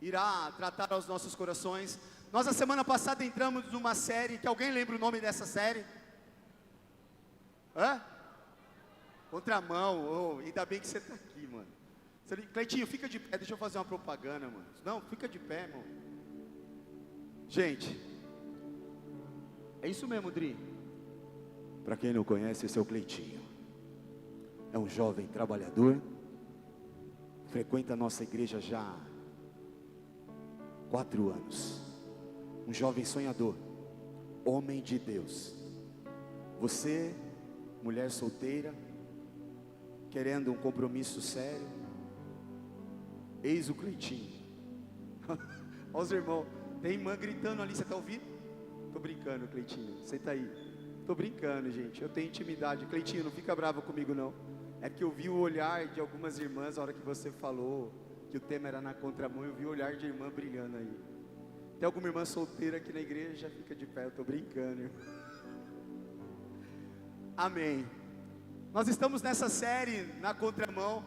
irá tratar aos nossos corações. Nós, a semana passada, entramos numa série, que alguém lembra o nome dessa série? Hã? Contramão. Oh, ainda bem que você está aqui, mano. Cleitinho, fica de pé, deixa eu fazer uma propaganda, mano. Não, fica de pé, irmão. Gente, é isso mesmo, Dri. Para quem não conhece, esse é o Cleitinho. É um jovem trabalhador, frequenta a nossa igreja já há 4 anos. Um jovem sonhador, homem de Deus. Você, mulher solteira, querendo um compromisso sério, eis o Cleitinho. Olha os irmãos, tem irmã gritando ali, você está ouvindo? Tô brincando, Cleitinho, senta aí. Tô brincando, gente, eu tenho intimidade. Cleitinho, não fica bravo comigo não. É que eu vi o olhar de algumas irmãs na hora que você falou que o tema era na contramão. Eu vi o olhar de irmã brilhando aí. Tem alguma irmã solteira aqui na igreja? Fica de pé, eu tô brincando, irmão. Amém. Nós estamos nessa série na contramão.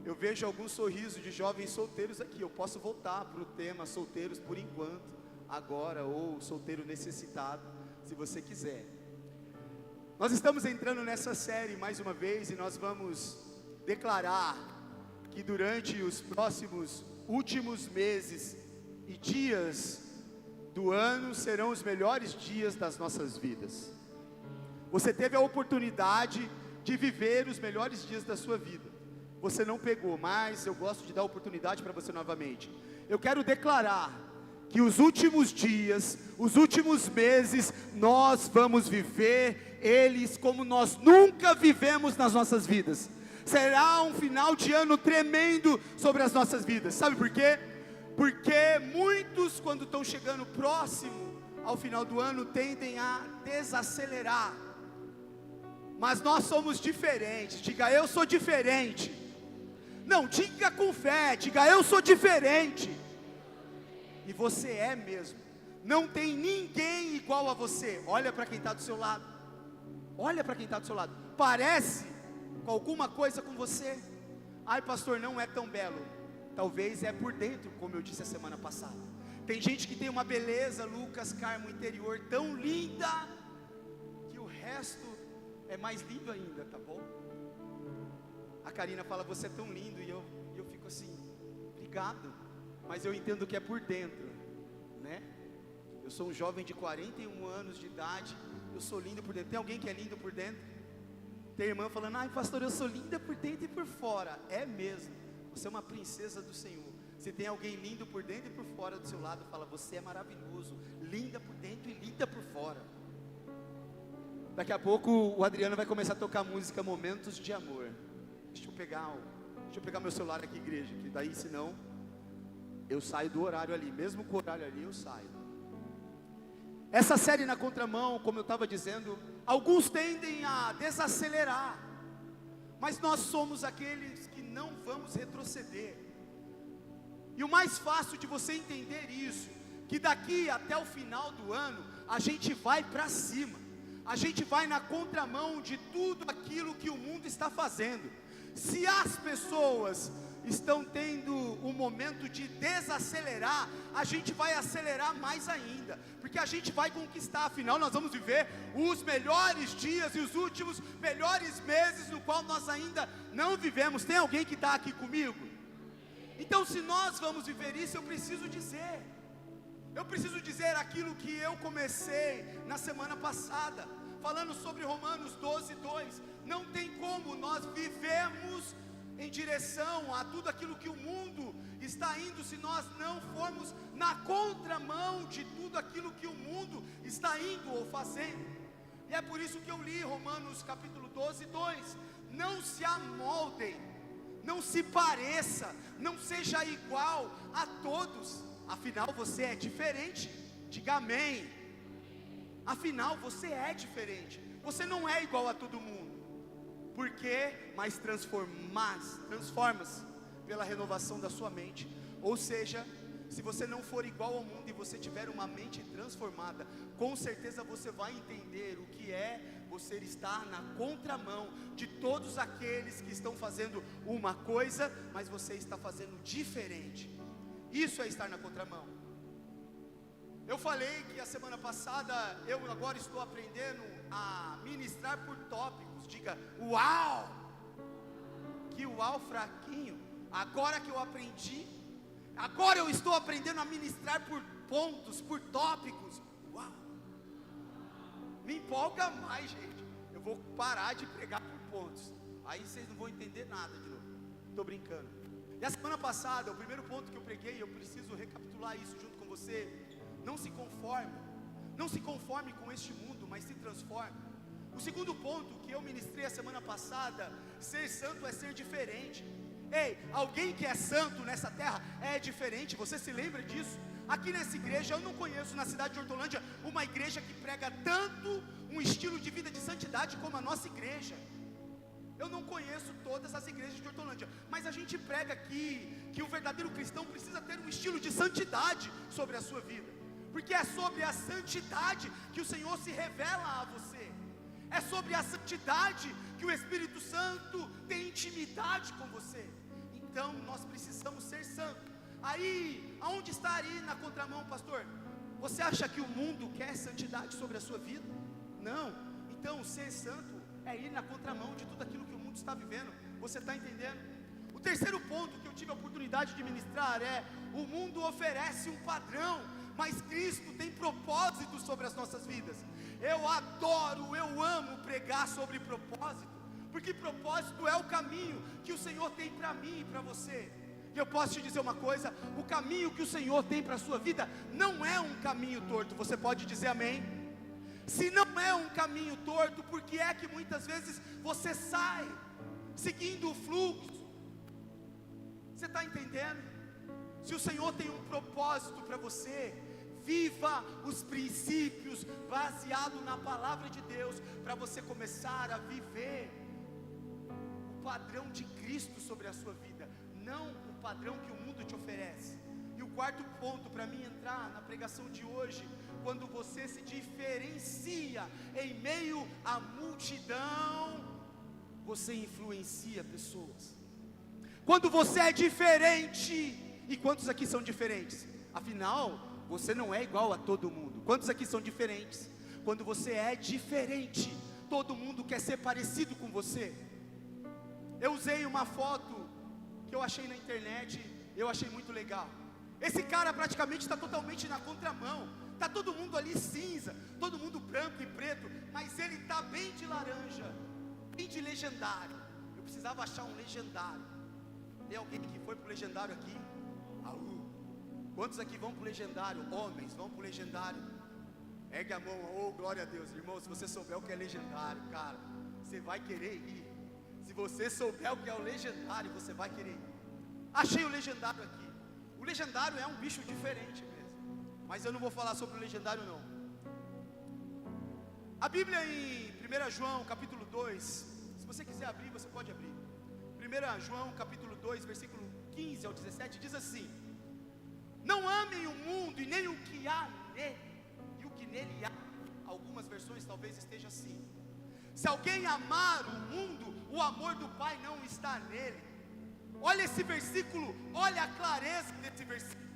Eu vejo alguns sorrisos de jovens solteiros aqui. Eu posso voltar para o tema solteiros por enquanto, agora, ou solteiro necessitado, se você quiser. Nós estamos entrando nessa série mais uma vez, e nós vamos declarar que durante os próximos últimos meses e dias do ano serão os melhores dias das nossas vidas. Você teve a oportunidade de viver os melhores dias da sua vida. Você não pegou, mas eu gosto de dar oportunidade para você novamente. Eu quero declarar que os últimos dias, os últimos meses, nós vamos viver eles como nós nunca vivemos nas nossas vidas. Será um final de ano tremendo sobre as nossas vidas. Sabe por quê? Porque muitos, quando estão chegando próximo ao final do ano, tendem a desacelerar. Mas nós somos diferentes. Diga, eu sou diferente. Não, diga com fé, diga, eu sou diferente. E você é mesmo. Não tem ninguém igual a você. Olha para quem está do seu lado. Olha para quem está do seu lado. Parece com alguma coisa com você. Ai, pastor, não é tão belo. Talvez é por dentro, como eu disse a semana passada. Tem gente que tem uma beleza, Lucas, Carmo, interior tão linda, que o resto é mais lindo ainda, tá bom? A Karina fala, você é tão lindo, e eu fico assim, obrigado, mas eu entendo que é por dentro, né? Eu sou um jovem de 41 anos de idade, eu sou lindo por dentro. Tem alguém que é lindo por dentro? Tem irmã falando, ai pastor, eu sou linda por dentro e por fora. É mesmo, você é uma princesa do Senhor. Se tem alguém lindo por dentro e por fora do seu lado, fala, você é maravilhoso, linda por dentro e linda por fora. Daqui a pouco o Adriano vai começar a tocar a música Momentos de Amor. Deixa eu pegar meu celular aqui, igreja, que daí senão eu saio do horário ali, mesmo com o horário ali eu saio. Essa série na contramão, como eu estava dizendo, alguns tendem a desacelerar, mas nós somos aqueles que não vamos retroceder. E o mais fácil de você entender isso, que daqui até o final do ano, a gente vai para cima, a gente vai na contramão de tudo aquilo que o mundo está fazendo. Se as pessoas estão tendo um momento de desacelerar, a gente vai acelerar mais ainda, porque a gente vai conquistar. Afinal, nós vamos viver os melhores dias e os últimos melhores meses, no qual nós ainda não vivemos. Tem alguém que está aqui comigo? Então, se nós vamos viver isso, eu preciso dizer aquilo que eu comecei na semana passada, falando sobre Romanos 12:2. Não tem como nós vivemos em direção a tudo aquilo que o mundo está indo, se nós não formos na contramão de tudo aquilo que o mundo está indo ou fazendo. E é por isso que eu li Romanos capítulo 12:2. Não se amoldem, não se pareça, não seja igual a todos. Afinal você é diferente. Diga amém. Afinal você é diferente. Você não é igual a todo mundo. Por quê? Mas transforma-se pela renovação da sua mente. Ou seja, se você não for igual ao mundo e você tiver uma mente transformada, com certeza você vai entender o que é você estar na contramão de todos aqueles que estão fazendo uma coisa, mas você está fazendo diferente. Isso é estar na contramão. Eu falei que a semana passada, eu agora estou aprendendo a ministrar por tópicos. Diga, uau! Que uau fraquinho. Agora que eu aprendi, agora eu estou aprendendo a ministrar por pontos, por tópicos. Uau! Me empolga mais, gente. Eu vou parar de pregar por pontos. Aí vocês não vão entender nada de novo. Estou brincando. E a semana passada, o primeiro ponto que eu preguei, eu preciso recapitular isso junto com você. Não se conforme. Não se conforme com este mundo, mas se transforme. O segundo ponto que eu ministrei a semana passada, ser santo é ser diferente. Ei, alguém que é santo nessa terra é diferente, você se lembra disso? Aqui nessa igreja, eu não conheço na cidade de Hortolândia uma igreja que prega tanto um estilo de vida de santidade como a nossa igreja. Eu não conheço todas as igrejas de Hortolândia, mas a gente prega aqui que o verdadeiro cristão precisa ter um estilo de santidade sobre a sua vida, porque é sobre a santidade que o Senhor se revela a você, é sobre a santidade que o Espírito Santo tem intimidade com você. Então nós precisamos ser santos. Aí, aonde está aí na contramão, pastor? Você acha que o mundo quer santidade sobre a sua vida? Não. Então ser santo é ir na contramão de tudo aquilo que o mundo está vivendo. Você está entendendo? O terceiro ponto que eu tive a oportunidade de ministrar é: o mundo oferece um padrão, mas Cristo tem propósitos sobre as nossas vidas. Eu adoro, eu amo pregar sobre propósito, porque propósito é o caminho que o Senhor tem para mim e para você. E eu posso te dizer uma coisa: o caminho que o Senhor tem para a sua vida não é um caminho torto. Você pode dizer amém? Se não é um caminho torto, por que é que muitas vezes você sai seguindo o fluxo? Você está entendendo? Se o Senhor tem um propósito para você, viva os princípios baseado na palavra de Deus, para você começar a viver o padrão de Cristo sobre a sua vida, não o padrão que o mundo te oferece. E o quarto ponto para mim entrar na pregação de hoje: quando você se diferencia em meio à multidão, você influencia pessoas. Quando você é diferente, e quantos aqui são diferentes? Afinal, você não é igual a todo mundo. Quantos aqui são diferentes? Quando você é diferente, todo mundo quer ser parecido com você. Eu usei uma foto que eu achei na internet, eu achei muito legal. Esse cara praticamente está totalmente na contramão. Está todo mundo ali cinza, todo mundo branco e preto, mas ele está bem de laranja, bem de legendário. Eu precisava achar um legendário. Tem alguém que foi para o legendário aqui? Quantos aqui vão para o legendário? Homens, vão para o legendário? Ergue a mão, oh glória a Deus. Irmão, se você souber o que é legendário, cara, você vai querer ir. Se você souber o que é o legendário, você vai querer ir. Achei o legendário aqui. O legendário é um bicho diferente mesmo, mas eu não vou falar sobre o legendário não. A Bíblia em 1 João capítulo 2, se você quiser abrir, você pode abrir. 1 João capítulo 2, versículo 15 ao 17, diz assim: não amem o mundo e nem o que há nele, e o que nele há. Algumas versões talvez esteja assim: se alguém amar o mundo, o amor do Pai não está nele. Olha esse versículo, olha a clareza desse versículo.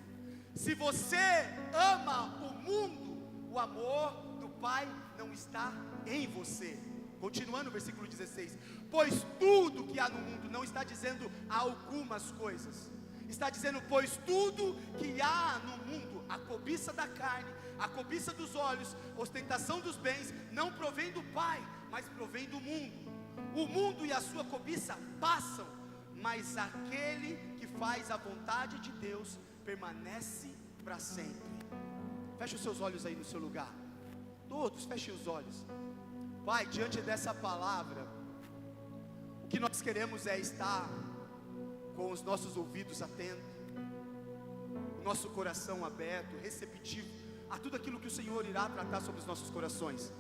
Se você ama o mundo, o amor do Pai não está em você. Continuando o versículo 16: pois tudo que há no mundo, não está dizendo algumas coisas, está dizendo, pois tudo que há no mundo, a cobiça da carne, a cobiça dos olhos, ostentação dos bens, não provém do Pai, mas provém do mundo. O mundo e a sua cobiça passam, mas aquele que faz a vontade de Deus permanece para sempre. Feche os seus olhos aí no seu lugar. Todos fechem os olhos. Pai, diante dessa palavra, o que nós queremos é estar com os nossos ouvidos atentos, o nosso coração aberto, receptivo a tudo aquilo que o Senhor irá tratar sobre os nossos corações.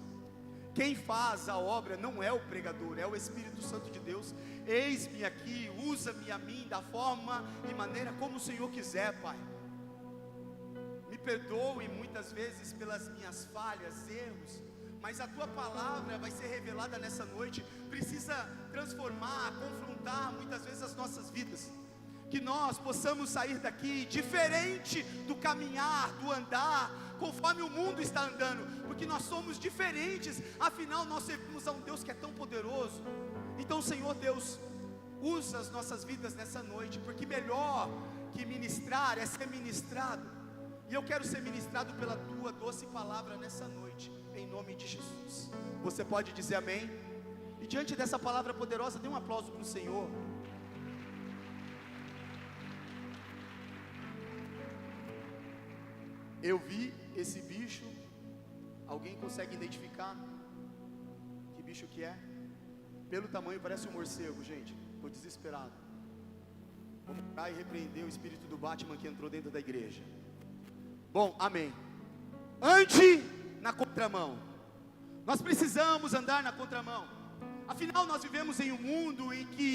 Quem faz a obra não é o pregador, é o Espírito Santo de Deus. Eis-me aqui, usa-me a mim da forma e maneira como o Senhor quiser, Pai. Me perdoe muitas vezes pelas minhas falhas, erros, mas a Tua palavra vai ser revelada nessa noite, precisa transformar, confrontar muitas vezes as nossas vidas. que nós possamos sair daqui diferente do caminhar, do andar, conforme o mundo está andando, porque nós somos diferentes, afinal nós servimos a um Deus que é tão poderoso. Então, Senhor Deus, usa as nossas vidas nessa noite, porque melhor que ministrar é ser ministrado, e eu quero ser ministrado pela Tua doce palavra nessa noite, em nome de Jesus. Você pode dizer amém? E diante dessa palavra poderosa, dê um aplauso para o Senhor. Eu vi esse bicho. Alguém consegue identificar que bicho que é? Pelo tamanho parece um morcego, gente. Estou desesperado. Vou orar e repreender o espírito do Batman que entrou dentro da igreja. Bom, amém. Ande na contramão. Nós precisamos andar na contramão. Afinal, nós vivemos em um mundo em que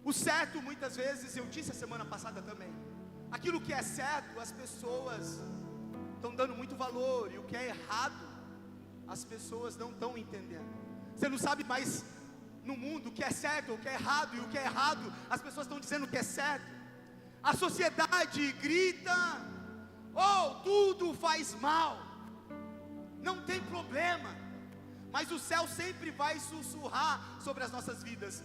o certo, muitas vezes, eu disse a semana passada também, aquilo que é certo, as pessoas estão dando muito valor, e o que é errado, as pessoas não estão entendendo. Você não sabe mais no mundo o que é certo, o que é errado, e o que é errado, as pessoas estão dizendo que é certo. A sociedade grita, oh, tudo faz mal, não tem problema, mas o céu sempre vai sussurrar sobre as nossas vidas,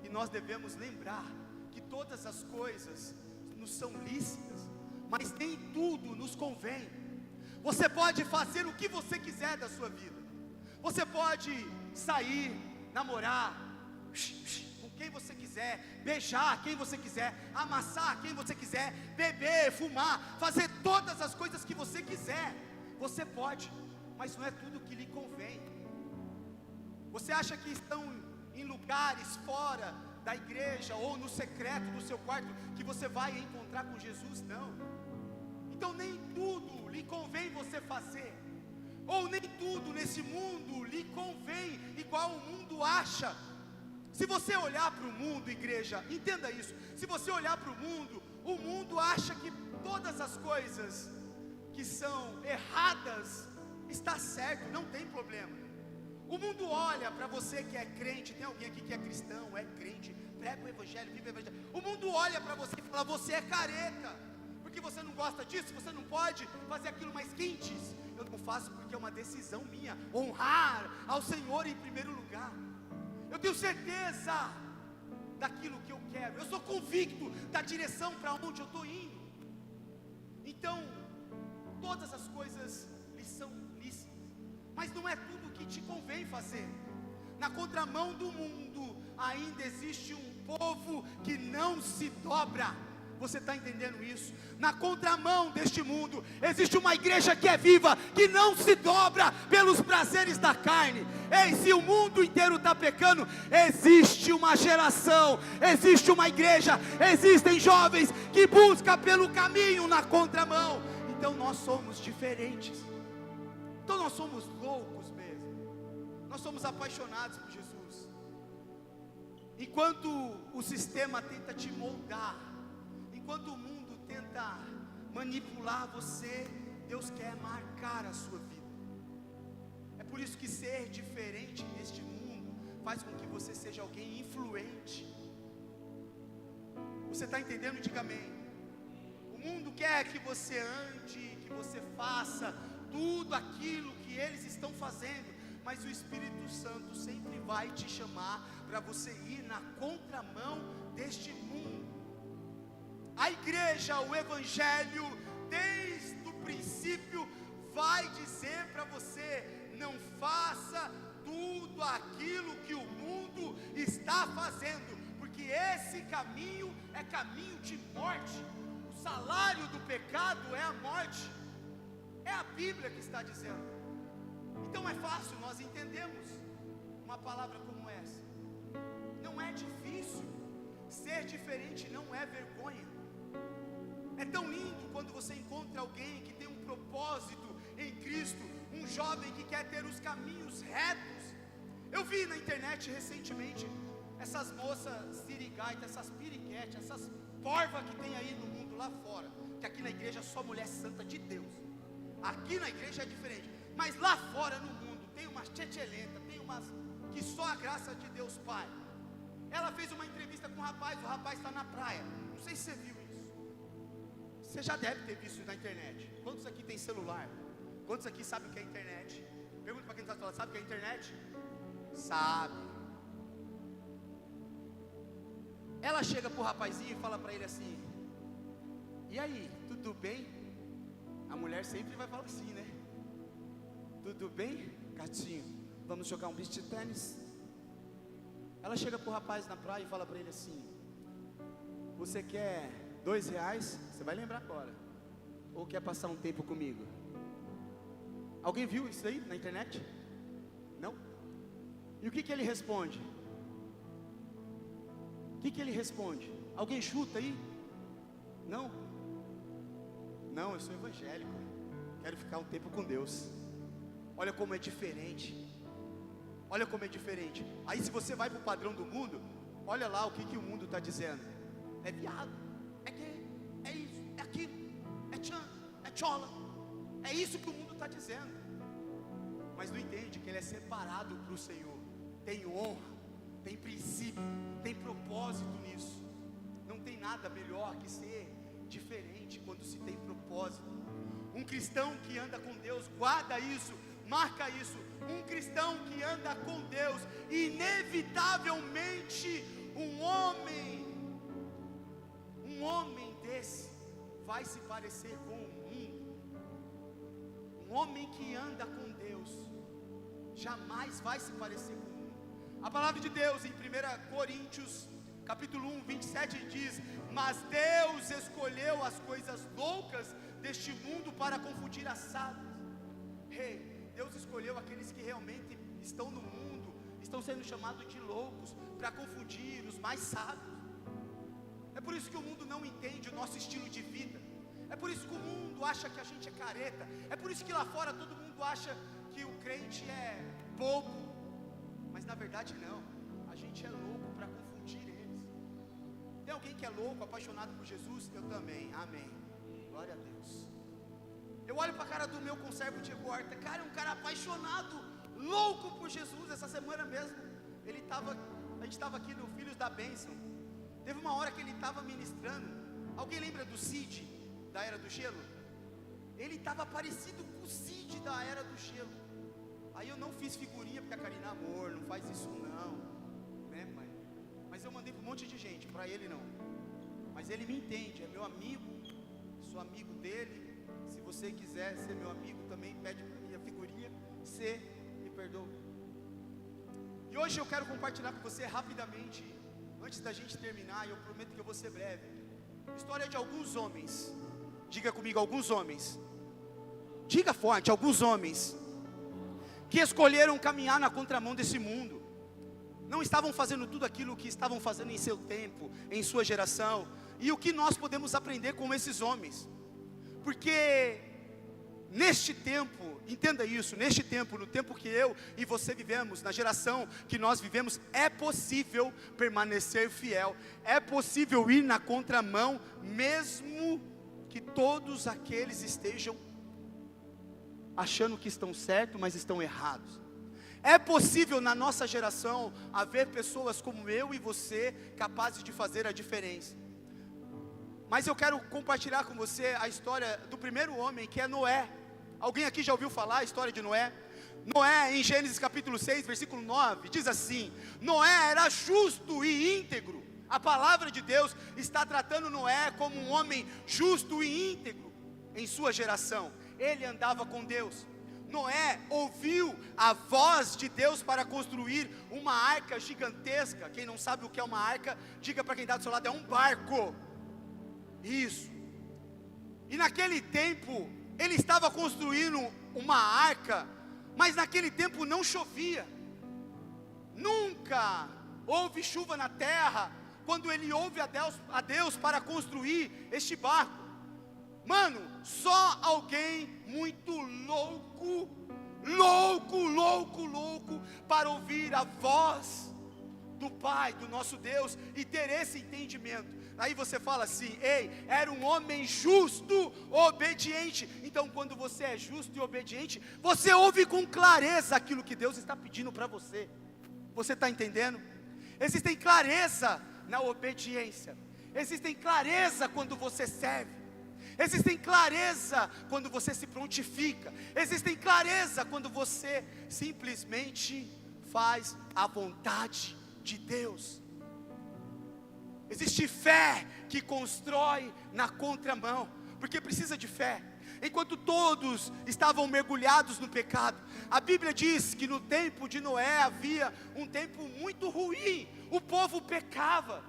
e nós devemos lembrar que todas as coisas nos são lícitas, mas nem tudo nos convém. Você pode fazer o que você quiser da sua vida, você pode sair, namorar com quem você quiser, beijar quem você quiser, amassar quem você quiser, beber, fumar, fazer todas as coisas que você quiser, você pode, mas não é tudo que lhe convém. Você acha que estão em lugares fora da igreja, ou no secreto do seu quarto, que você vai encontrar com Jesus? Não. Então nem tudo lhe convém você fazer, ou nem tudo nesse mundo lhe convém igual o mundo acha. Se você olhar para o mundo, igreja, entenda isso, se você olhar para o mundo acha que todas as coisas que são erradas está certo, não tem problema. O mundo olha para você que é crente, tem alguém aqui que é cristão, é crente, prega o evangelho, vive o evangelho. O mundo olha para você e fala, você é careta, porque você não gosta disso, você não pode fazer aquilo mais quente. Eu não faço porque é uma decisão minha, honrar ao Senhor em primeiro lugar. Eu tenho certeza daquilo que eu quero, eu sou convicto da direção para onde eu estou indo. Então, todas as coisas lhe são lícitas, mas não é tudo que te convém fazer. Na contramão do mundo ainda existe um povo que não se dobra. Você está entendendo isso? Na contramão deste mundo existe uma igreja que é viva, que não se dobra pelos prazeres da carne. Ei, se o mundo inteiro está pecando, existe uma geração, existe uma igreja, existem jovens que buscam pelo caminho na contramão. Então nós somos diferentes. Então nós somos loucos mesmo. Nós somos apaixonados por Jesus. Enquanto o sistema tenta te moldar, enquanto o mundo tenta manipular você, Deus quer marcar a sua vida. É por isso que ser diferente neste mundo faz com que você seja alguém influente. Você está entendendo? Diga amém. O mundo quer que você ande, que você faça tudo aquilo que eles estão fazendo, mas o Espírito Santo sempre vai te chamar para você ir na contramão deste mundo. A igreja, o evangelho, desde o princípio vai dizer para você, não faça tudo aquilo que o mundo está fazendo, porque esse caminho é caminho de morte. O salário do pecado é a morte. É a Bíblia que está dizendo. Então é fácil nós entendermos uma palavra como essa. Não é difícil. Ser diferente não é vergonha. É tão lindo quando você encontra alguém que tem um propósito em Cristo, um jovem que quer ter os caminhos retos. Eu vi na internet recentemente essas moças sirigaitas, essas piriquetes, essas porvas que tem aí no mundo lá fora, que aqui na igreja só mulher santa de Deus. Aqui na igreja é diferente, mas lá fora no mundo tem umas tchetchelenta, tem umas que só a graça de Deus Pai. Ela fez uma entrevista com o rapaz está na praia, Não sei se você viu isso. Você já deve ter visto isso na internet. Quantos aqui tem celular? Quantos aqui sabem o que é internet? Pergunta para quem está falando, sabe o que é internet? Sabe. Ela chega pro rapazinho e fala para ele assim: e aí, tudo bem? A mulher sempre vai falar assim, né? Tudo bem, gatinho? Vamos jogar um beach de tênis? Ela chega pro rapaz na praia e fala para ele assim: você quer R$2? Você vai lembrar agora. Ou quer passar um tempo comigo? Alguém viu isso aí na internet? Não? E o que ele responde? O que ele responde? Alguém chuta aí? Não? Não, eu sou evangélico. Quero ficar um tempo com Deus. Olha como é diferente. Olha como é diferente. Aí se você vai para o padrão do mundo, olha lá o que o mundo está dizendo. É viado, é gay, é isso, é aquilo, é tchan, é tchola. É isso que o mundo está dizendo. Mas não entende que ele é separado para o Senhor. Tem honra, tem princípio, tem propósito nisso. Não tem nada melhor que ser diferente quando se tem propósito. Um cristão que anda com Deus, guarda isso, marca isso. Um cristão que anda com Deus, inevitavelmente um homem desse vai se parecer com o mundo. Um homem que anda com Deus jamais vai se parecer com o mundo. A palavra de Deus em 1 Coríntios capítulo 1, 27 diz: mas Deus escolheu as coisas loucas deste mundo para confundir as sábias. Deus escolheu aqueles que realmente estão no mundo, estão sendo chamados de loucos, para confundir os mais sábios. É por isso que o mundo não entende o nosso estilo de vida. É por isso que o mundo acha que a gente é careta. É por isso que lá fora todo mundo acha que o crente é bobo. Mas na verdade não, a gente é louco para confundir eles. Tem alguém que é louco, apaixonado por Jesus? Eu também, amém, glória a Deus. Eu olho para a cara do meu conservo de horta, cara, é um cara apaixonado, louco por Jesus. Essa semana mesmo, a gente estava aqui no Filhos da Bênção. Teve uma hora que ele estava ministrando. Alguém lembra do Cid, da Era do Gelo? Ele estava parecido com o Cid da Era do Gelo. Aí eu não fiz figurinha, porque a Karina, amor, não faz isso não, né, mãe? Mas eu mandei para um monte de gente, para ele não. Mas ele me entende, é meu amigo, sou amigo dele. Se você quiser ser meu amigo também, pede para mim a figurinha, você me perdoa. E hoje eu quero compartilhar com você rapidamente, antes da gente terminar, e eu prometo que eu vou ser breve, história de alguns homens. Diga comigo, alguns homens. Diga forte, alguns homens que escolheram caminhar na contramão desse mundo. Não estavam fazendo tudo aquilo que estavam fazendo em seu tempo, em sua geração. E o que nós podemos aprender com esses homens? Porque neste tempo, entenda isso, neste tempo, no tempo que eu e você vivemos, na geração que nós vivemos, é possível permanecer fiel, é possível ir na contramão, mesmo que todos aqueles estejam achando que estão certos, mas estão errados. É possível na nossa geração haver pessoas como eu e você, capazes de fazer a diferença. Mas eu quero compartilhar com você a história do primeiro homem, que é Noé. Alguém aqui já ouviu falar a história de Noé? Noé, em Gênesis capítulo 6, versículo 9, diz assim: Noé era justo e íntegro. A palavra de Deus está tratando Noé como um homem justo e íntegro em sua geração. Ele andava com Deus. Noé ouviu a voz de Deus para construir uma arca gigantesca. Quem não sabe o que é uma arca, diga para quem está do seu lado: é um barco. Isso. E naquele tempo, ele estava construindo uma arca, mas naquele tempo não chovia. Nunca houve chuva na terra, quando ele ouve a Deus para construir este barco. Mano, só alguém muito louco, para ouvir a voz do Pai, do nosso Deus, e ter esse entendimento. Aí você fala assim: ei, era um homem justo, obediente. Então quando você é justo e obediente, você ouve com clareza aquilo que Deus está pedindo para você. Você está entendendo? Existe clareza na obediência. Existem clareza quando você serve. Existem clareza quando você se prontifica. Existem clareza quando você simplesmente faz a vontade de Deus. Existe fé que constrói na contramão, porque precisa de fé. Enquanto todos estavam mergulhados no pecado, a Bíblia diz que no tempo de Noé havia um tempo muito ruim. O povo pecava,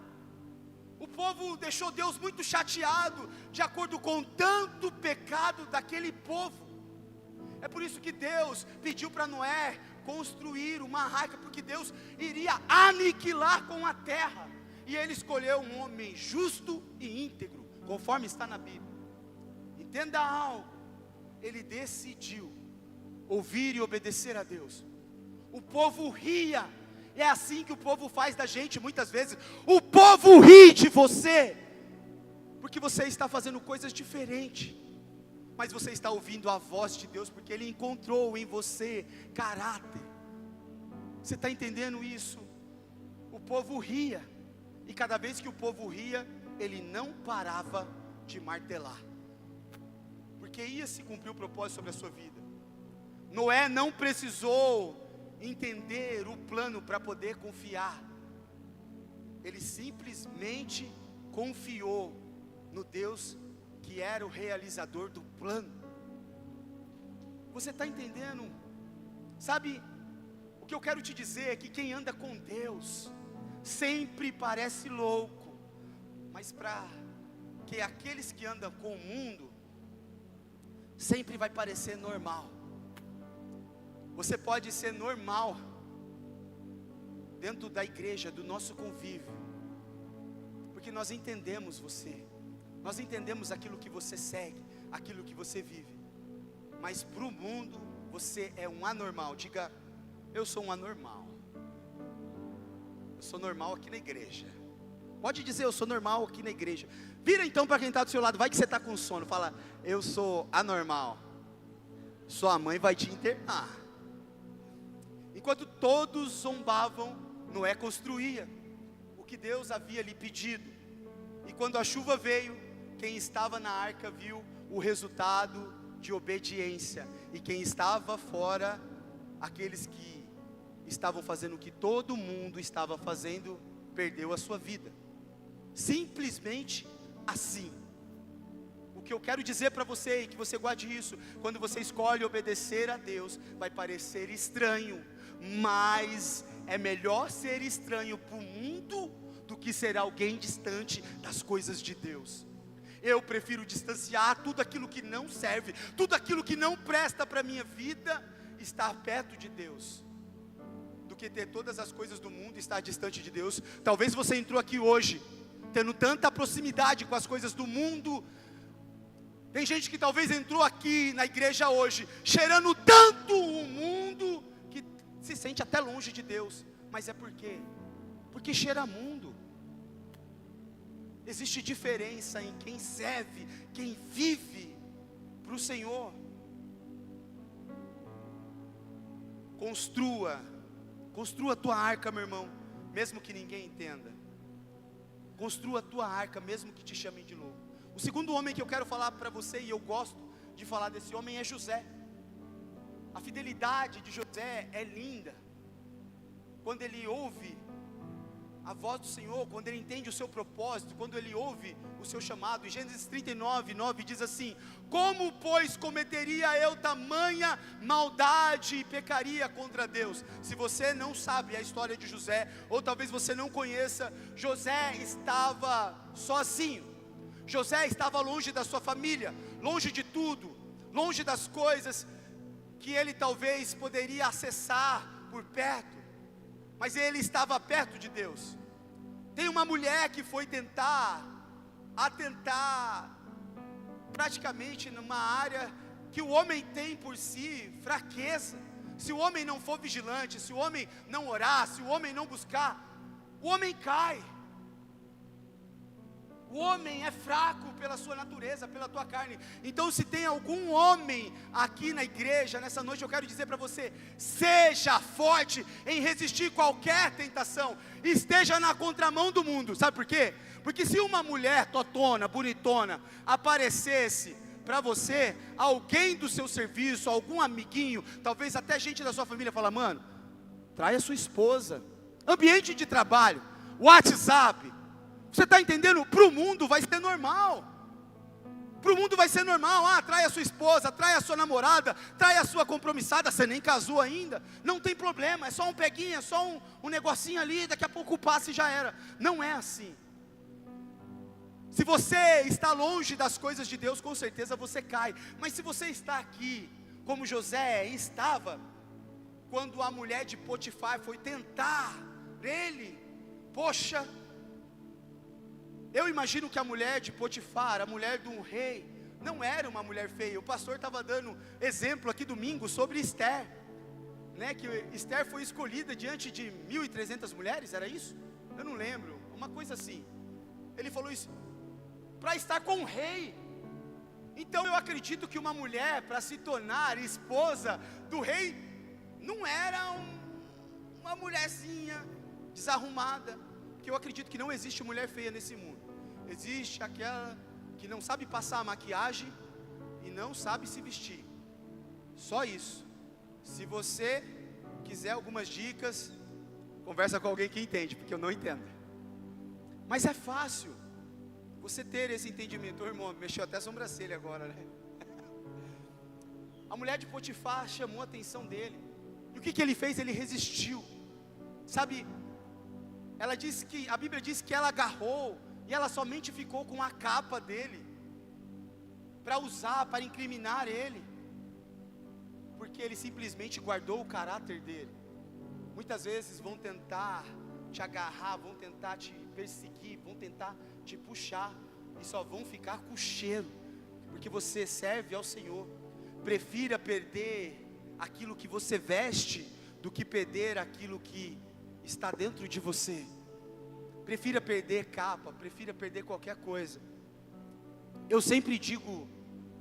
o povo deixou Deus muito chateado, de acordo com tanto pecado daquele povo. É por isso que Deus pediu para Noé construir uma arca, porque Deus iria aniquilar com a terra, e Ele escolheu um homem justo e íntegro, conforme está na Bíblia. Entenda algo, Ele decidiu ouvir e obedecer a Deus. O povo ria, é assim que o povo faz da gente muitas vezes. O povo ri de você, porque você está fazendo coisas diferentes, mas você está ouvindo a voz de Deus, porque Ele encontrou em você caráter. Você está entendendo isso? O povo ria, e cada vez que o povo ria, Ele não parava de martelar, porque ia se cumprir o propósito sobre a sua vida. Noé não precisou entender o plano para poder confiar. Ele simplesmente confiou no Deus que era o realizador do plano. Você está entendendo? Sabe, o que eu quero te dizer é que quem anda com Deus sempre parece louco, mas para que aqueles que andam com o mundo sempre vai parecer normal. Você pode ser normal dentro da igreja, do nosso convívio, porque nós entendemos você, nós entendemos aquilo que você segue, aquilo que você vive. Mas para o mundo você é um anormal. Diga: eu sou um anormal. Eu sou normal aqui na igreja. Pode dizer: eu sou normal aqui na igreja. Vira então para quem está do seu lado, vai que você está com sono. Fala: eu sou anormal. Sua mãe vai te internar. Enquanto todos zombavam, Noé construía o que Deus havia lhe pedido. E quando a chuva veio, quem estava na arca viu o resultado de obediência. E quem estava fora, aqueles que estavam fazendo o que todo mundo estava fazendo, perdeu a sua vida. Simplesmente assim. O que eu quero dizer para você, e que você guarde isso: quando você escolhe obedecer a Deus, vai parecer estranho, mas é melhor ser estranho para o mundo do que ser alguém distante das coisas de Deus. Eu prefiro distanciar tudo aquilo que não serve, tudo aquilo que não presta para a minha vida, estar perto de Deus, do que ter todas as coisas do mundo e estar distante de Deus. Talvez você entrou aqui hoje tendo tanta proximidade com as coisas do mundo. Tem gente que talvez entrou aqui na igreja hoje cheirando tanto o mundo que se sente até longe de Deus. Mas é por quê? Porque cheira mundo. Existe diferença em quem serve, quem vive para o Senhor. Construa a tua arca, meu irmão, mesmo que ninguém entenda. Construa a tua arca, mesmo que te chamem de louco. O segundo homem que eu quero falar para você, e eu gosto de falar desse homem, é José. A fidelidade de José é linda. Quando ele ouve a voz do Senhor, quando ele entende o seu propósito, quando ele ouve o seu chamado. Em Gênesis 39, 9 diz assim: como pois cometeria eu tamanha maldade e pecaria contra Deus? Se você não sabe a história de José, ou talvez você não conheça, José estava sozinho. José estava longe da sua família, longe de tudo, longe das coisas que ele talvez poderia acessar por perto, mas ele estava perto de Deus. Tem uma mulher que foi atentar praticamente numa área que o homem tem por si fraqueza. Se o homem não for vigilante, se o homem não orar, se o homem não buscar, o homem cai. O homem é fraco pela sua natureza, pela tua carne. Então, se tem algum homem aqui na igreja, nessa noite, eu quero dizer para você: seja forte em resistir qualquer tentação. Esteja na contramão do mundo. Sabe por quê? Porque se uma mulher totona, bonitona, aparecesse para você, alguém do seu serviço, algum amiguinho, talvez até gente da sua família, fala: mano, trai a sua esposa. Ambiente de trabalho, WhatsApp. Você está entendendo? Para o mundo vai ser normal. Para o mundo vai ser normal. Trai a sua esposa, trai a sua namorada, trai a sua compromissada. Você nem casou ainda. Não tem problema, é só um peguinho, é só um negocinho ali. Daqui a pouco passa e já era. Não é assim. Se você está longe das coisas de Deus, com certeza você cai. Mas se você está aqui, como José estava, quando a mulher de Potifar foi tentar ele, poxa, eu imagino que a mulher de Potifar, a mulher de um rei, não era uma mulher feia. O pastor estava dando exemplo aqui domingo sobre Esther, né? Que Esther foi escolhida diante de 1.300 mulheres, era isso? Eu não lembro, uma coisa assim. Ele falou isso, para estar com o rei. Então eu acredito que uma mulher, para se tornar esposa do rei, não era uma mulherzinha desarrumada. Porque eu acredito que não existe mulher feia nesse mundo. Existe aquela que não sabe passar a maquiagem e não sabe se vestir. Só isso. Se você quiser algumas dicas, conversa com alguém que entende, porque eu não entendo. Mas é fácil você ter esse entendimento. Ô, irmão, mexeu até a sobrancelha agora, né? A mulher de Potifar chamou a atenção dele. E o que ele fez? Ele resistiu. Sabe, a Bíblia diz que ela agarrou, e ela somente ficou com a capa dele, para usar, para incriminar ele, porque ele simplesmente guardou o caráter dele. Muitas vezes vão tentar te agarrar, vão tentar te perseguir, vão tentar te puxar, e só vão ficar com o cheiro, porque você serve ao Senhor. Prefira perder aquilo que você veste, do que perder aquilo que está dentro de você. Prefira perder capa, prefira perder qualquer coisa. Eu sempre digo,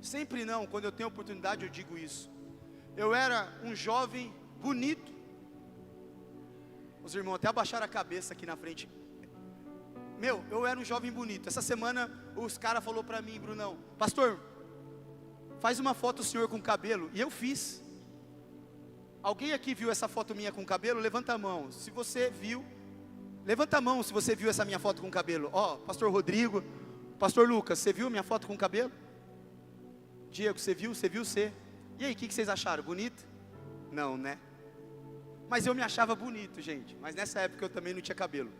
sempre não, quando eu tenho oportunidade eu digo isso. Eu era um jovem bonito. Os irmãos até abaixaram a cabeça aqui na frente. Eu era um jovem bonito. Essa semana os caras falaram para mim: Brunão, pastor, faz uma foto do senhor com cabelo. E eu fiz. Alguém aqui viu essa foto minha com cabelo? Levanta a mão. Se você viu, levanta a mão se você viu essa minha foto com cabelo. Pastor Rodrigo, pastor Lucas, você viu minha foto com cabelo? Diego, você viu? Você viu? E aí, o que vocês acharam? Bonito? Não, né? Mas eu me achava bonito, gente. Mas nessa época eu também não tinha cabelo.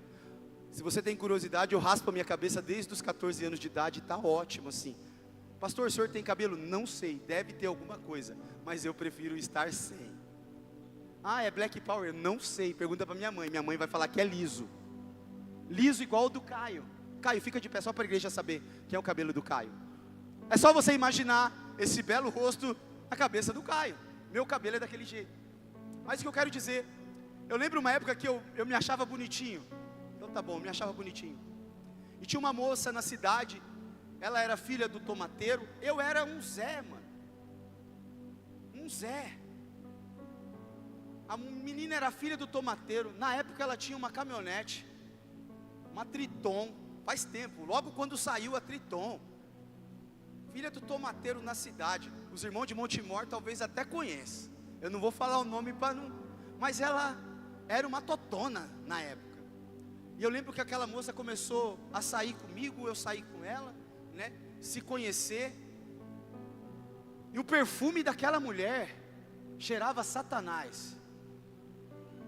Se você tem curiosidade, eu raspo a minha cabeça desde os 14 anos de idade. Está ótimo assim. Pastor, o senhor tem cabelo? Não sei, deve ter alguma coisa, mas eu prefiro estar sem. É Black Power? Não sei, pergunta para minha mãe vai falar que é liso. Liso igual o do Caio. Caio, fica de pé só para a igreja saber quem é o cabelo do Caio. É só você imaginar esse belo rosto na cabeça do Caio. Meu cabelo é daquele jeito. Mas o que eu quero dizer, eu lembro uma época que eu me achava bonitinho. Então tá bom, me achava bonitinho. E tinha uma moça na cidade, ela era filha do tomateiro, eu era um Zé, mano. Um Zé. A menina era filha do tomateiro. Na época ela tinha uma caminhonete, uma Triton, faz tempo, logo quando saiu a Triton. Filha do tomateiro na cidade. Os irmãos de Montemor talvez até conheçam. Eu não vou falar o nome para não... Mas ela era uma totona na época. E eu lembro que aquela moça começou a sair comigo, eu saí com ela, né? Se conhecer. E o perfume daquela mulher cheirava Satanás.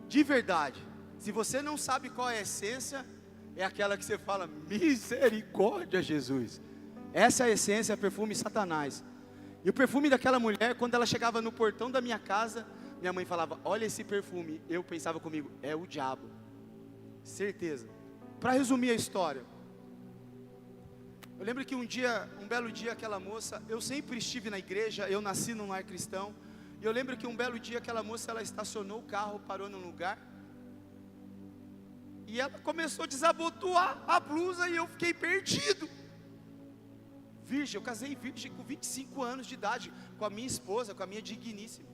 De verdade. Se você não sabe qual é a essência, é aquela que você fala: misericórdia, Jesus. Essa é a essência, é perfume Satanás. E o perfume daquela mulher, quando ela chegava no portão da minha casa, minha mãe falava: olha esse perfume. Eu pensava comigo: é o diabo. Certeza. Para resumir a história, eu lembro que um belo dia aquela moça, eu sempre estive na igreja, eu nasci num lar cristão. E eu lembro que um belo dia aquela moça, ela estacionou o carro, parou num lugar. E ela começou a desabotoar a blusa e eu fiquei perdido. Virgem, eu casei virgem com 25 anos de idade, com a minha esposa, com a minha digníssima.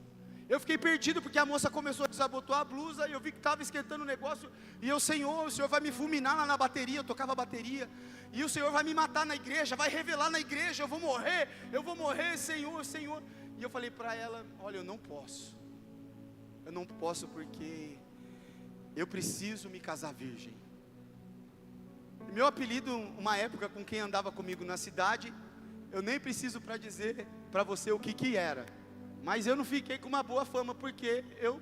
Eu fiquei perdido porque a moça começou a desabotoar a blusa e eu vi que estava esquentando o negócio. E eu, Senhor, o Senhor vai me fulminar lá na bateria, eu tocava bateria. E o Senhor vai me matar na igreja, vai revelar na igreja, eu vou morrer, Senhor, Senhor. E eu falei para ela, olha, eu não posso porque eu preciso me casar virgem. E meu apelido, uma época com quem andava comigo na cidade, eu nem preciso para dizer para você o que era. Mas eu não fiquei com uma boa fama, porque eu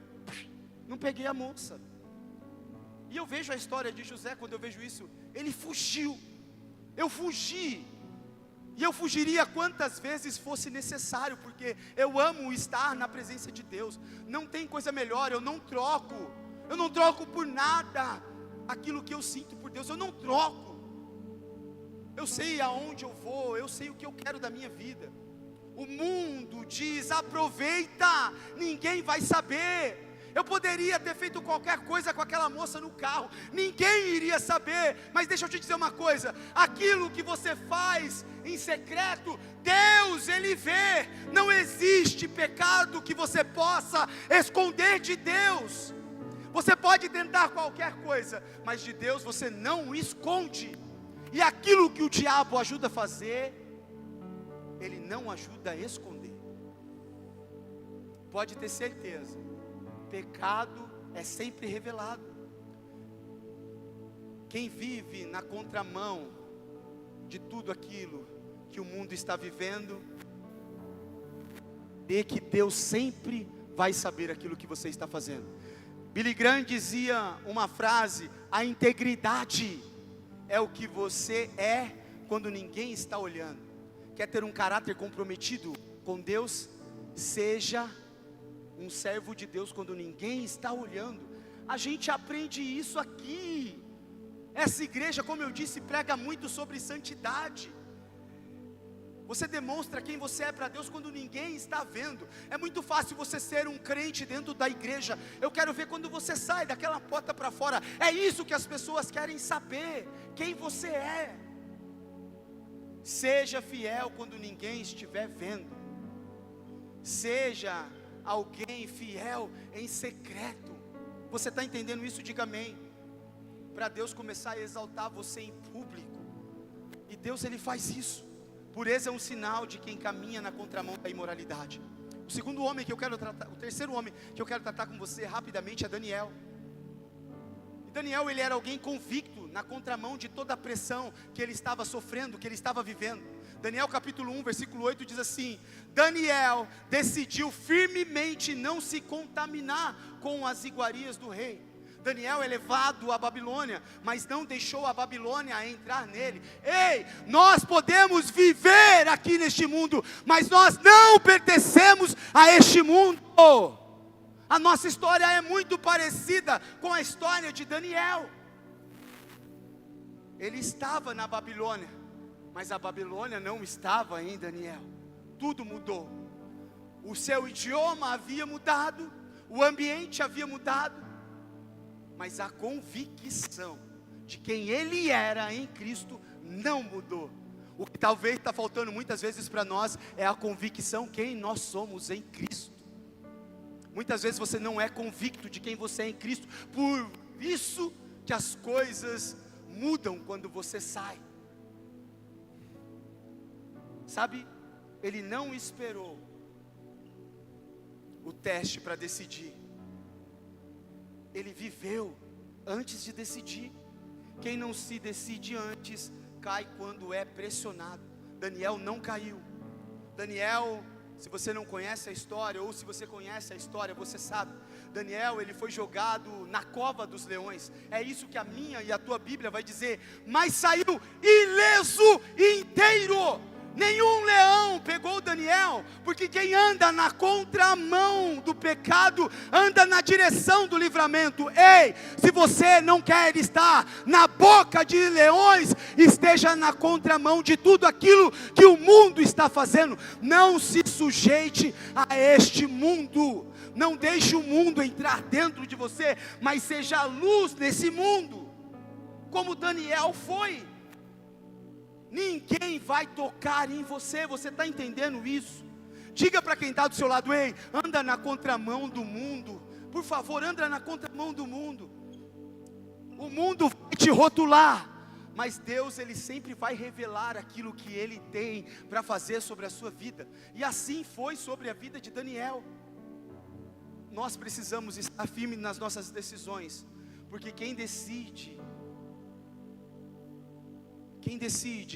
não peguei a moça. E eu vejo a história de José, quando eu vejo isso, ele fugiu. Eu fugi. E eu fugiria quantas vezes fosse necessário, porque eu amo estar na presença de Deus. Não tem coisa melhor, eu não troco por nada aquilo que eu sinto por Deus, eu não troco. Eu sei aonde eu vou, eu sei o que eu quero da minha vida. O mundo diz, aproveita, ninguém vai saber. Eu poderia ter feito qualquer coisa com aquela moça no carro, ninguém iria saber. Mas deixa eu te dizer uma coisa, aquilo que você faz em secreto, Deus, Ele vê. Não existe pecado que você possa esconder de Deus. Você pode tentar qualquer coisa, mas de Deus você não esconde. E aquilo que o diabo ajuda a fazer, ele não ajuda a esconder. Pode ter certeza, pecado é sempre revelado. Quem vive na contramão de tudo aquilo que o mundo está vivendo, é que Deus sempre vai saber aquilo que você está fazendo. Billy Graham dizia uma frase: a integridade é o que você é quando ninguém está olhando. Quer ter um caráter comprometido com Deus? Seja um servo de Deus quando ninguém está olhando. A gente aprende isso aqui. Essa igreja, como eu disse, prega muito sobre santidade. Você demonstra quem você é para Deus quando ninguém está vendo. É muito fácil você ser um crente dentro da igreja. Eu quero ver quando você sai daquela porta para fora. É isso que as pessoas querem saber, quem você é. Seja fiel quando ninguém estiver vendo. Seja alguém fiel em secreto. Você está entendendo isso? Diga amém. Para Deus começar a exaltar você em público. E Deus, Ele faz isso. Pureza é um sinal de quem caminha na contramão da imoralidade. O segundo homem que eu quero tratar, o terceiro homem que eu quero tratar com você rapidamente é Daniel. E Daniel, ele era alguém convicto na contramão de toda a pressão que ele estava sofrendo, que ele estava vivendo. Daniel capítulo 1, versículo 8 diz assim: Daniel decidiu firmemente não se contaminar com as iguarias do rei. Daniel é levado à Babilônia, mas não deixou a Babilônia entrar nele. Ei, nós podemos viver aqui neste mundo, mas nós não pertencemos a este mundo. A nossa história é muito parecida com a história de Daniel. Ele estava na Babilônia, mas a Babilônia não estava em Daniel. Tudo mudou. O seu idioma havia mudado, o ambiente havia mudado, mas a convicção de quem ele era em Cristo não mudou. O que talvez está faltando muitas vezes para nós é a convicção quem nós somos em Cristo. Muitas vezes você não é convicto de quem você é em Cristo, por isso que as coisas mudam quando você sai. Sabe, ele não esperou o teste para decidir. Ele viveu antes de decidir. Quem não se decide antes, cai quando é pressionado. Daniel não caiu. Daniel, se você não conhece a história, ou se você conhece a história, você sabe. Daniel, ele foi jogado na cova dos leões. É isso que a minha e a tua Bíblia vai dizer. Mas saiu ileso inteiro. Nenhum leão pegou Daniel, porque quem anda na contramão do pecado, anda na direção do livramento. Ei, se você não quer estar na boca de leões, esteja na contramão de tudo aquilo que o mundo está fazendo. Não se sujeite a este mundo, não deixe o mundo entrar dentro de você, mas seja a luz nesse mundo. como Daniel foi. Ninguém vai tocar em você. Você está entendendo isso? Diga para quem está do seu lado: ei, anda na contramão do mundo. Por favor, anda na contramão do mundo. O mundo vai te rotular, mas Deus, Ele sempre vai revelar aquilo que Ele tem para fazer sobre a sua vida. E assim foi sobre a vida de Daniel. Nós precisamos estar firmes nas nossas decisões, porque quem decide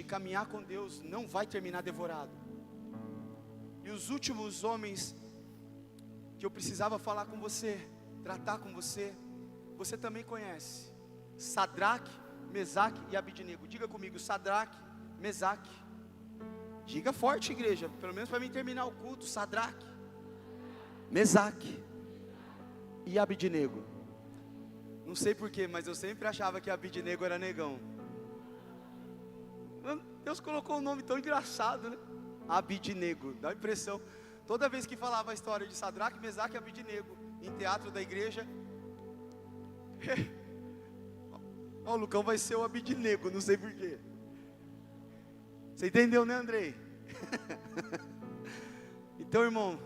caminhar com Deus não vai terminar devorado. E os últimos homens que eu precisava falar com você, tratar com você, você também conhece: Sadraque, Mesaque e Abidnego. Diga comigo: Sadraque, Mesaque. Diga forte, igreja, pelo menos para mim terminar o culto: Sadraque, Mesaque e Abidnego. Não sei porquê, mas eu sempre achava que Abidnego era negão. Deus colocou um nome tão engraçado, né? Abidnego, dá a impressão. Toda vez que falava a história de Sadraque, Mesaque e Abidnego em teatro da igreja, o Lucão vai ser o Abidnego, não sei porquê. Você entendeu, né, Andrei? Então, irmão,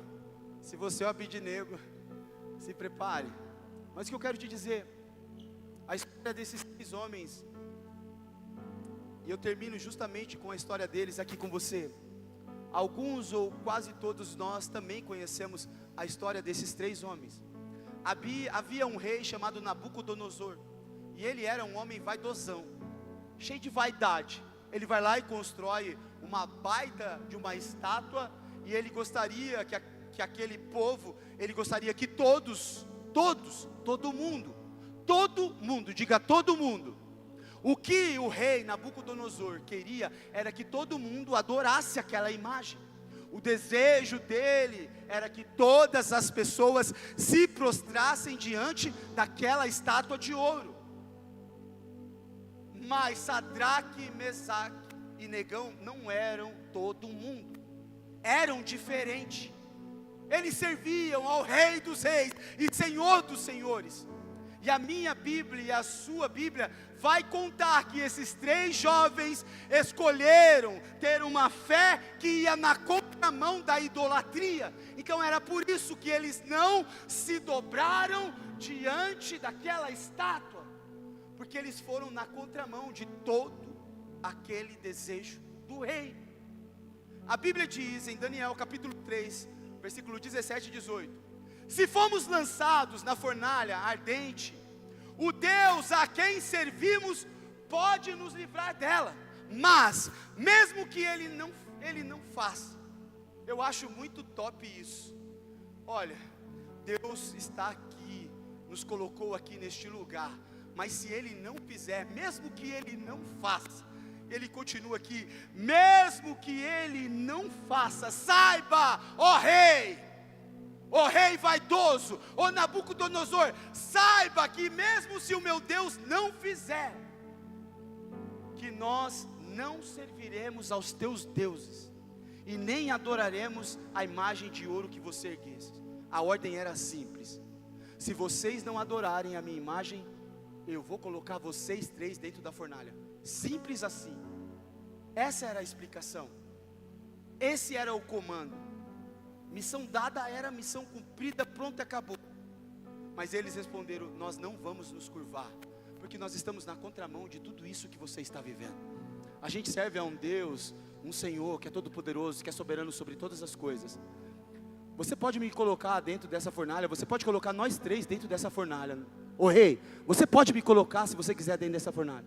se você é o Abidnego, se prepare. Mas o que eu quero te dizer, a história desses 3 homens, e eu termino justamente com a história deles aqui com você. Alguns ou quase todos nós também conhecemos a história desses 3 homens. Havia um rei chamado Nabucodonosor, e ele era um homem vaidosão, cheio de vaidade. Ele vai lá e constrói uma baita de uma estátua, e ele gostaria que aquele povo, ele gostaria que todo mundo, diga todo mundo. O que o rei Nabucodonosor queria era que todo mundo adorasse aquela imagem. O desejo dele era que todas as pessoas se prostrassem diante daquela estátua de ouro. Mas Sadraque, Mesaque e Negão não eram todo mundo, eram diferentes. Eles serviam ao Rei dos Reis e Senhor dos Senhores. E a minha Bíblia e a sua Bíblia vai contar que esses 3 jovens escolheram ter uma fé que ia na contramão da idolatria. Então era por isso que eles não se dobraram diante daquela estátua, porque eles foram na contramão de todo aquele desejo do rei. A Bíblia diz em Daniel capítulo 3, versículo 17 e 18: se fomos lançados na fornalha ardente, o Deus a quem servimos pode nos livrar dela. Mas mesmo que Ele não faça, eu acho muito top isso. Olha, Deus está aqui, nos colocou aqui neste lugar, mas se Ele não fizer, mesmo que Ele não faça, Ele continua aqui. Mesmo que Ele não faça, saiba, ó rei vaidoso, ó Nabucodonosor, saiba que mesmo se o meu Deus não fizer, que nós não serviremos aos teus deuses, e nem adoraremos a imagem de ouro que você erguesse. A ordem era simples: se vocês não adorarem a minha imagem, eu vou colocar vocês 3 dentro da fornalha. Simples assim. Essa era a explicação, esse era o comando. Missão dada era missão cumprida, pronto, acabou. Mas eles responderam: nós não vamos nos curvar, porque nós estamos na contramão de tudo isso que você está vivendo. A gente serve a um Deus, um Senhor que é todo poderoso, que é soberano sobre todas as coisas. Você pode me colocar dentro dessa fornalha, você pode colocar nós 3 dentro dessa fornalha. Ô rei, você pode me colocar se você quiser dentro dessa fornalha,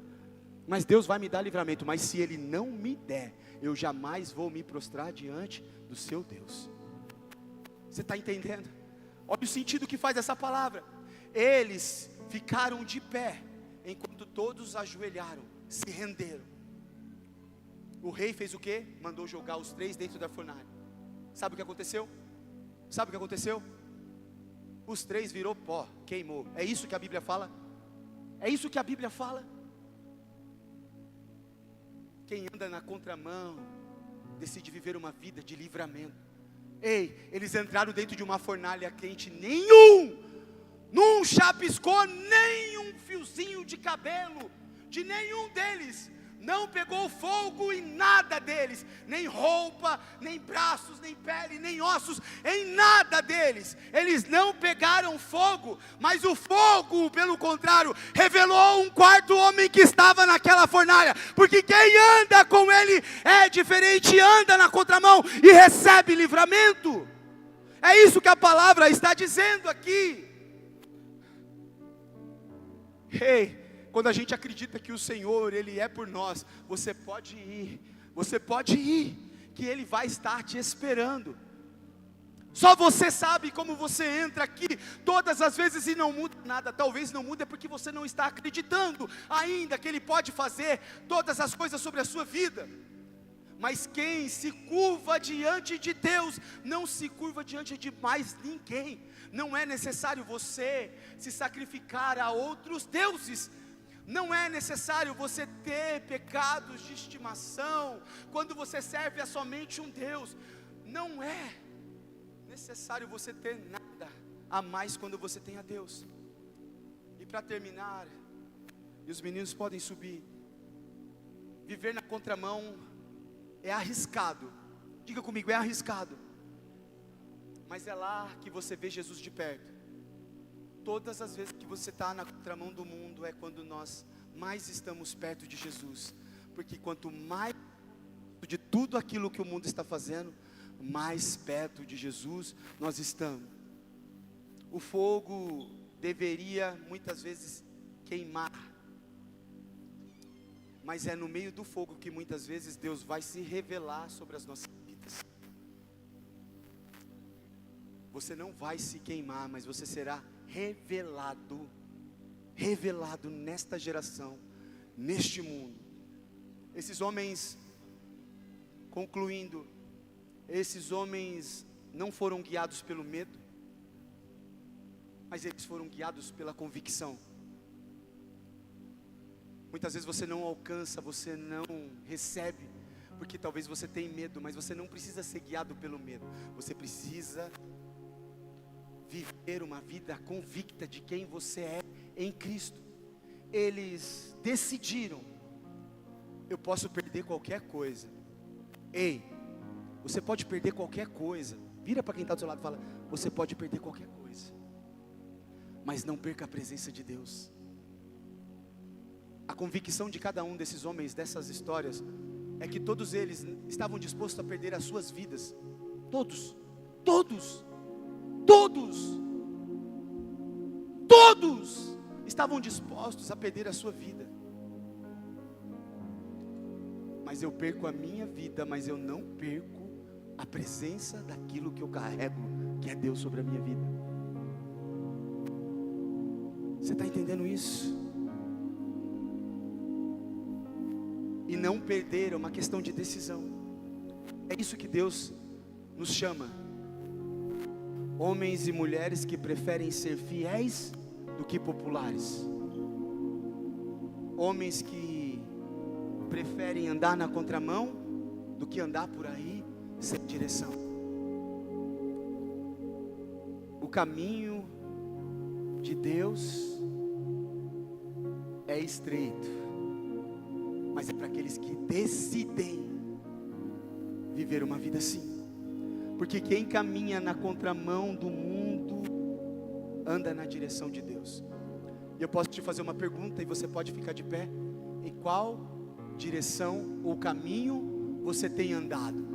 mas Deus vai me dar livramento. Mas se Ele não me der, eu jamais vou me prostrar diante do seu Deus. Você está entendendo? Olha o sentido que faz essa palavra. Eles ficaram de pé, enquanto todos ajoelharam, se renderam. O rei fez o quê? Mandou jogar os 3 dentro da fornalha. Sabe o que aconteceu? Sabe o que aconteceu? Os 3 virou pó, queimou. É isso que a Bíblia fala? É isso que a Bíblia fala? Quem anda na contramão decide viver uma vida de livramento. Ei, eles entraram dentro de uma fornalha quente, não chapiscou nem um fiozinho de cabelo de nenhum deles não pegou fogo em nada deles, nem roupa, nem braços, nem pele, nem ossos, em nada deles, eles não pegaram fogo, mas o fogo, pelo contrário, revelou um quarto homem que estava naquela fornalha, porque quem anda com ele é diferente, anda na contramão e recebe livramento. É isso que a palavra está dizendo aqui. Quando a gente acredita que o Senhor, Ele é por nós, você pode ir, que Ele vai estar te esperando. Só você sabe como você entra aqui, todas as vezes e não muda nada. Talvez não mude porque você não está acreditando ainda que Ele pode fazer todas as coisas sobre a sua vida. Mas quem se curva diante de Deus, não se curva diante de mais ninguém. Não é necessário você se sacrificar a outros deuses. Não é necessário você ter pecados de estimação, quando você serve a somente um Deus. Não é necessário você ter nada a mais quando você tem a Deus. E para terminar, e os meninos podem subir, viver na contramão é arriscado. Diga comigo, é arriscado. Mas é lá que você vê Jesus de perto. Todas as vezes que você está na contramão do mundo, é quando nós mais estamos perto de Jesus. Porque quanto mais de tudo aquilo que o mundo está fazendo, mais perto de Jesus nós estamos. O fogo deveria muitas vezes queimar, mas é no meio do fogo que muitas vezes Deus vai se revelar sobre as nossas vidas. Você não vai se queimar, mas você será revelado nesta geração, neste mundo. Esses homens, concluindo, esses homens não foram guiados pelo medo, mas eles foram guiados pela convicção. Muitas vezes você não alcança, você não recebe, porque talvez você tenha medo, mas você não precisa ser guiado pelo medo, você precisa viver uma vida convicta de quem você é em Cristo. Eles decidiram: eu posso perder qualquer coisa. Ei, você pode perder qualquer coisa. Vira para quem está do seu lado e fala: você pode perder qualquer coisa, mas não perca a presença de Deus. A convicção de cada um desses homens, dessas histórias, é que todos eles estavam dispostos a perder as suas vidas. Todos estavam dispostos a perder a sua vida. Mas eu perco a minha vida, mas eu não perco a presença daquilo que eu carrego, que é Deus sobre a minha vida. Você está entendendo isso? E não perder é uma questão de decisão. É isso que Deus nos chama. Homens e mulheres que preferem ser fiéis do que populares. Homens que preferem andar na contramão do que andar por aí sem direção. O caminho de Deus é estreito, mas é para aqueles que decidem viver uma vida assim. Porque quem caminha na contramão do mundo anda na direção de Deus. E eu posso te fazer uma pergunta e você pode ficar de pé. Em qual direção ou caminho você tem andado?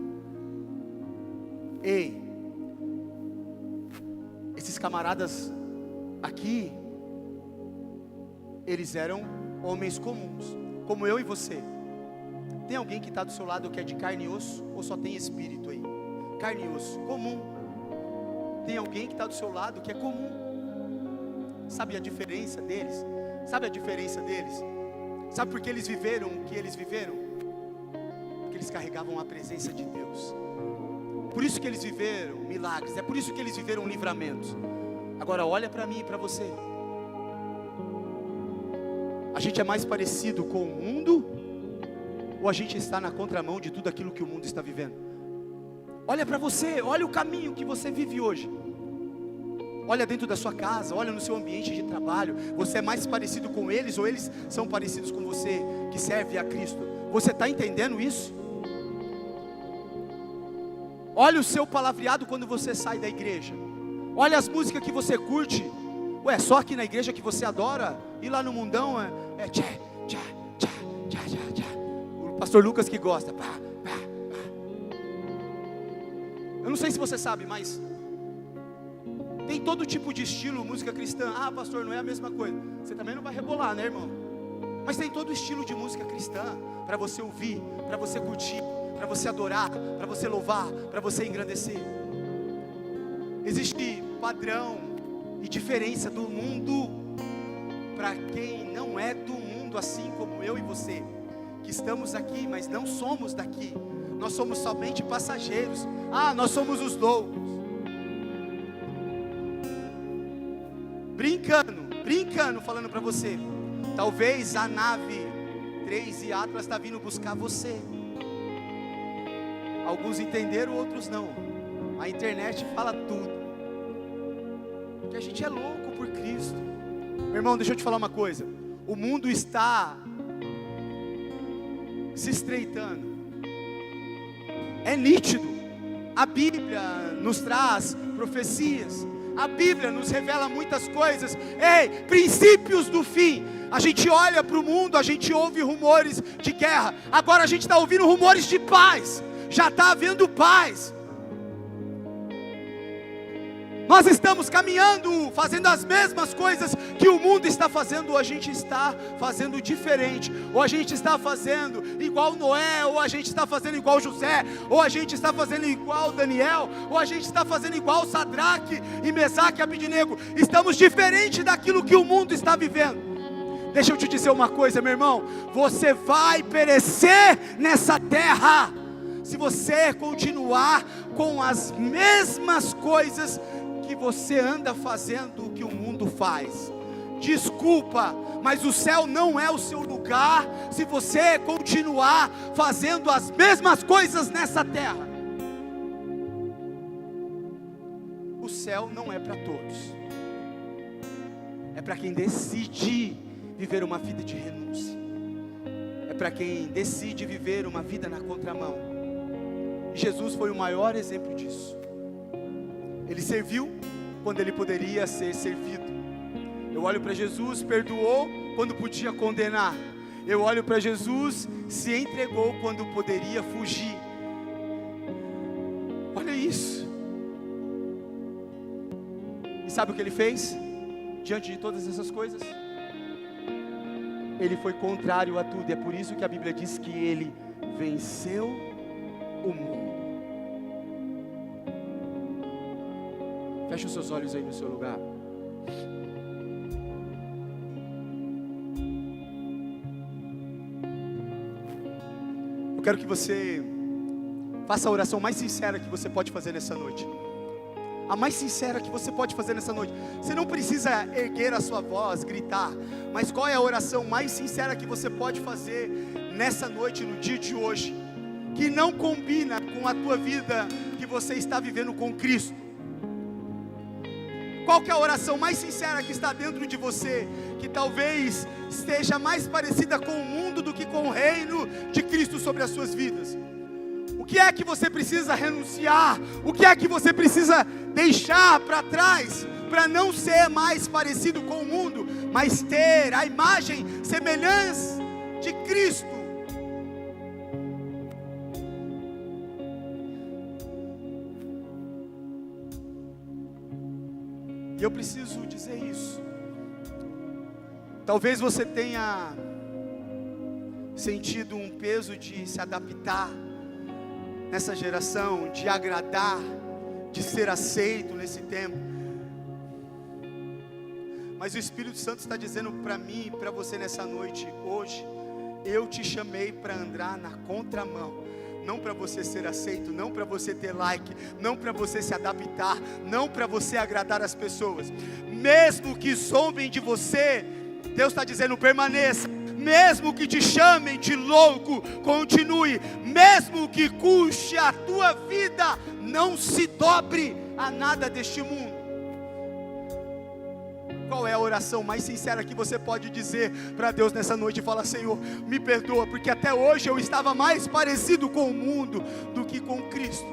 Ei, esses camaradas aqui, eles eram homens comuns, como eu e você. Tem alguém que está do seu lado que é de carne e osso, ou só tem espírito aí? Carne e osso, comum. Tem alguém que está do seu lado que é comum. Sabe a diferença deles? Sabe a diferença deles? Sabe por que eles viveram o que eles viveram? Porque eles carregavam a presença de Deus. Por isso que eles viveram milagres, é por isso que eles viveram livramentos. Agora olha para mim e para você. A gente é mais parecido com o mundo, ou a gente está na contramão de tudo aquilo que o mundo está vivendo? Olha para você, olha o caminho que você vive hoje. Olha dentro da sua casa, olha no seu ambiente de trabalho. Você é mais parecido com eles ou eles são parecidos com você que serve a Cristo? Você está entendendo isso? Olha o seu palavreado quando você sai da igreja. Olha as músicas que você curte. Ué, só aqui na igreja que você adora? E lá no mundão é tchá, tchá, tchá, tchá, tchá, tchá. O pastor Lucas que gosta. Pá, pá, pá. Eu não sei se você sabe, mas tem todo tipo de estilo, música cristã. Ah, pastor, não é a mesma coisa. Você também não vai rebolar, né, irmão? Mas tem todo estilo de música cristã para você ouvir, para você curtir, para você adorar, para você louvar, para você engrandecer. Existe padrão e diferença do mundo para quem não é do mundo, assim como eu e você, que estamos aqui, mas não somos daqui. Nós somos somente passageiros. Ah, nós somos os loucos. Brincando, falando para você. Talvez a nave 3 e Atlas está vindo buscar você. Alguns entenderam, outros não. A internet fala tudo. Porque a gente é louco por Cristo. Meu irmão, deixa eu te falar uma coisa. O mundo está se estreitando. É nítido. A Bíblia nos traz profecias. A Bíblia nos revela muitas coisas. Ei, princípios do fim. A gente olha para o mundo, a gente ouve rumores de guerra. Agora a gente está ouvindo rumores de paz. Já está havendo paz. Nós estamos caminhando, fazendo as mesmas coisas que o mundo está fazendo, ou a gente está fazendo diferente, ou a gente está fazendo igual Noé, ou a gente está fazendo igual José, ou a gente está fazendo igual Daniel, ou a gente está fazendo igual Sadraque e Mesaque e Abidnego. Estamos diferente daquilo que o mundo está vivendo. Deixa eu te dizer uma coisa, meu irmão, você vai perecer nessa terra, se você continuar com as mesmas coisas que você anda fazendo o que o mundo faz. Desculpa, mas o céu não é o seu lugar se você continuar fazendo as mesmas coisas nessa terra. O céu não é para todos. É para quem decide viver uma vida de renúncia. É para quem decide viver uma vida na contramão. E Jesus foi o maior exemplo disso. Ele serviu quando ele poderia ser servido. Eu olho para Jesus, perdoou quando podia condenar. Eu olho para Jesus, se entregou quando poderia fugir. Olha isso. E sabe o que ele fez? Diante de todas essas coisas, ele foi contrário a tudo. E é por isso que a Bíblia diz que ele venceu o mundo. Feche os seus olhos aí no seu lugar. Eu quero que você faça a oração mais sincera que você pode fazer nessa noite. A mais sincera que você pode fazer nessa noite. Você não precisa erguer a sua voz, gritar. Mas qual é a oração mais sincera que você pode fazer nessa noite, no dia de hoje, que não combina com a tua vida que você está vivendo com Cristo? Qual que é a oração mais sincera que está dentro de você, que talvez esteja mais parecida com o mundo do que com o reino de Cristo sobre as suas vidas? O que é que você precisa renunciar? O que é que você precisa deixar para trás, para não ser mais parecido com o mundo, mas ter a imagem, semelhança de Cristo? E eu preciso dizer isso. Talvez você tenha sentido um peso de se adaptar nessa geração, de agradar, de ser aceito nesse tempo. Mas o Espírito Santo está dizendo para mim e para você nessa noite, hoje, eu te chamei para andar na contramão. Não para você ser aceito, não para você ter like, não para você se adaptar, não para você agradar as pessoas. Mesmo que zombem de você, Deus está dizendo, permaneça. Mesmo que te chamem de louco, continue. Mesmo que custe a tua vida, não se dobre a nada deste mundo. Qual é a oração mais sincera que você pode dizer para Deus nessa noite? Fala: Senhor, me perdoa, porque até hoje eu estava mais parecido com o mundo do que com Cristo.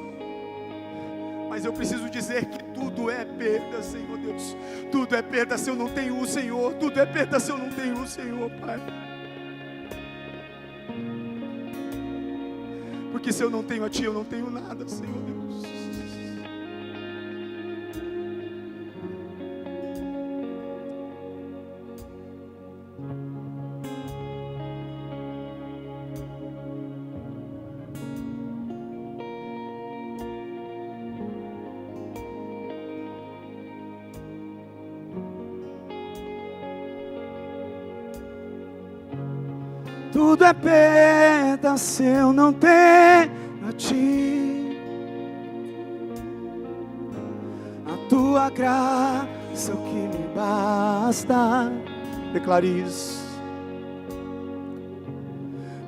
Mas eu preciso dizer que tudo é perda, Senhor Deus. Tudo é perda se eu não tenho o Senhor. Tudo é perda se eu não tenho o Senhor, Pai. Porque se eu não tenho a Ti, eu não tenho nada, Senhor Deus. Tudo é perda se eu não tenho a Ti. A Tua graça é o que me basta. Declare isso.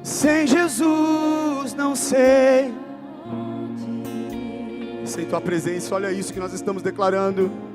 Sem Jesus não sei. Sem Tua presença, olha isso que nós estamos declarando.